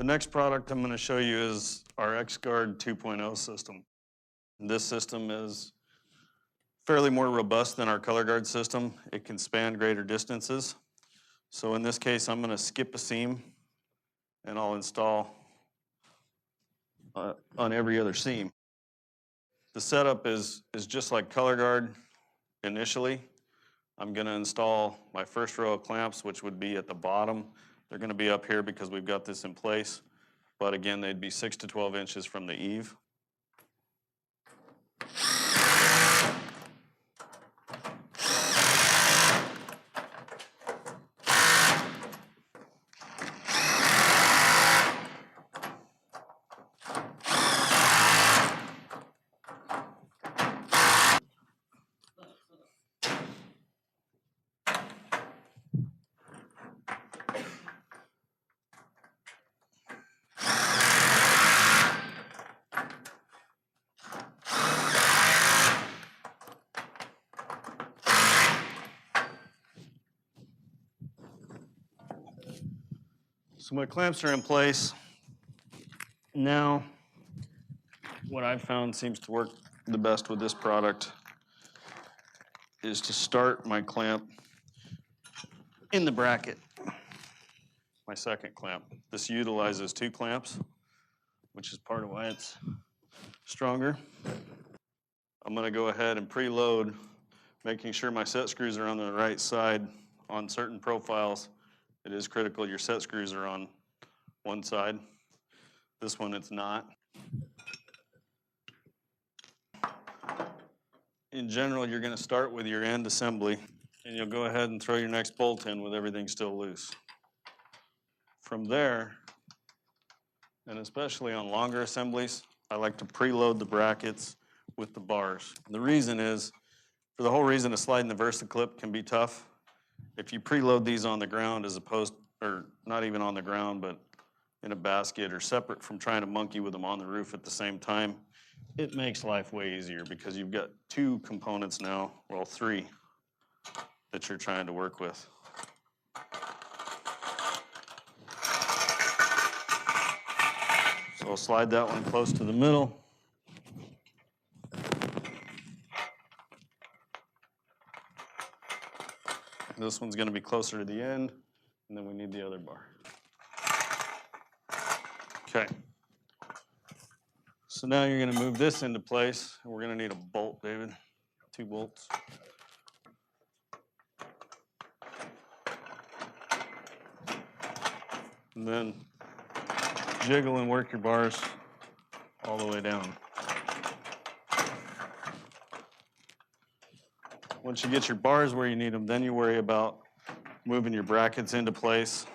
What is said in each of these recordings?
The next product I'm going to show you is our Gard 2.0 system. This system is fairly more robust than our color guard system. It can span greater distances. So in this case, I'm going to skip a seam and I'll install on every other seam. The setup is just like color guard initially. I'm going to install my first row of clamps, which would be at the bottom. They're going to be up here because we've got this in place. But again, they'd be 6 to 12 inches from the eave. So my clamps are in place. Now, what I've found seems to work the best with this product is to start my clamp in the bracket, my second clamp. This utilizes 2 clamps, which is part of why it's stronger. I'm going to go ahead and preload, making sure my set screws are on the right side. On certain profiles, it is critical your set screws are on one side. This one, it's not. In general, you're going to start with your end assembly, and you'll go ahead and throw your next bolt in with everything still loose. From there, and especially on longer assemblies, I like to preload the brackets with the bars. The reason is, for the whole reason a slide in the VersaClip can be tough. If you preload these on the ground as opposed, or not even on the ground, but in a basket or separate from trying to monkey with them on the roof at the same time, it makes life way easier because you've got 2 components now, well 3, that you're trying to work with. So I'll slide that one close to the middle. This one's going to be closer to the end, and then we need the other bar. Okay. So now you're going to move this into place, and we're going to need a bolt, David. 2 bolts. And then jiggle and work your bars all the way down. Once you get your bars where you need them, then you worry about moving your brackets into place.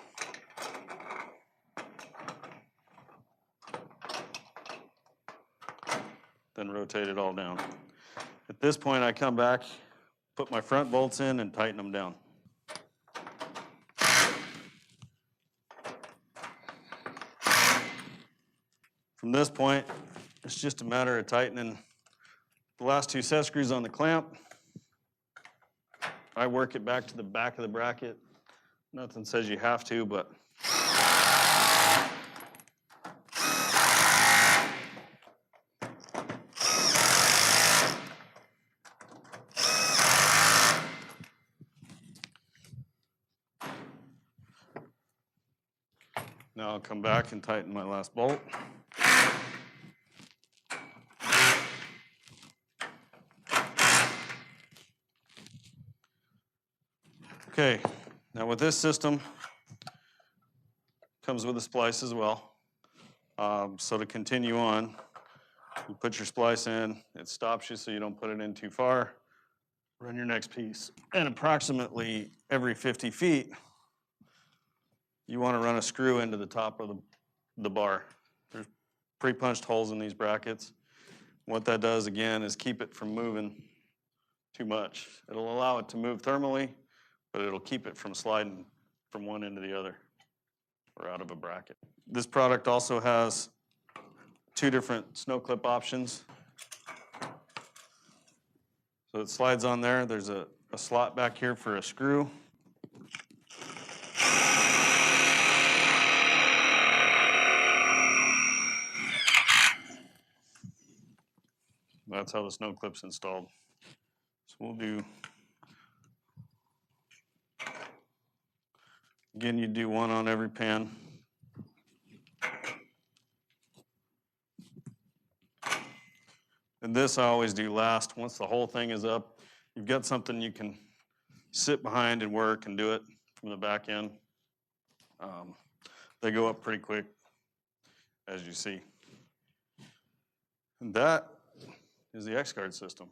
Then rotate it all down. At this point, I come back, put my front bolts in, and tighten them down. From this point, it's just a matter of tightening the last 2 set screws on the clamp. I work it back to the back of the bracket. Nothing says you have to, but now I'll come back and tighten my last bolt. Okay, now with this system, comes with a splice as well. So to continue on, you put your splice in, it stops you so you don't put it in too far. Run your next piece. And approximately every 50 feet, you want to run a screw into the top of the bar. There's pre-punched holes in these brackets. What that does, again, is keep it from moving too much. It'll allow it to move thermally, but it'll keep it from sliding from one end to the other or out of a bracket. This product also has 2 different snow clip options. So it slides on there. There's a slot back here for a screw. That's how the snow clip's installed. So we'll do, again, you do one on every pan. And this I always do last. Once the whole thing is up, you've got something you can sit behind and work and do it from the back end. They go up pretty quick, as you see. And that is the Gard system.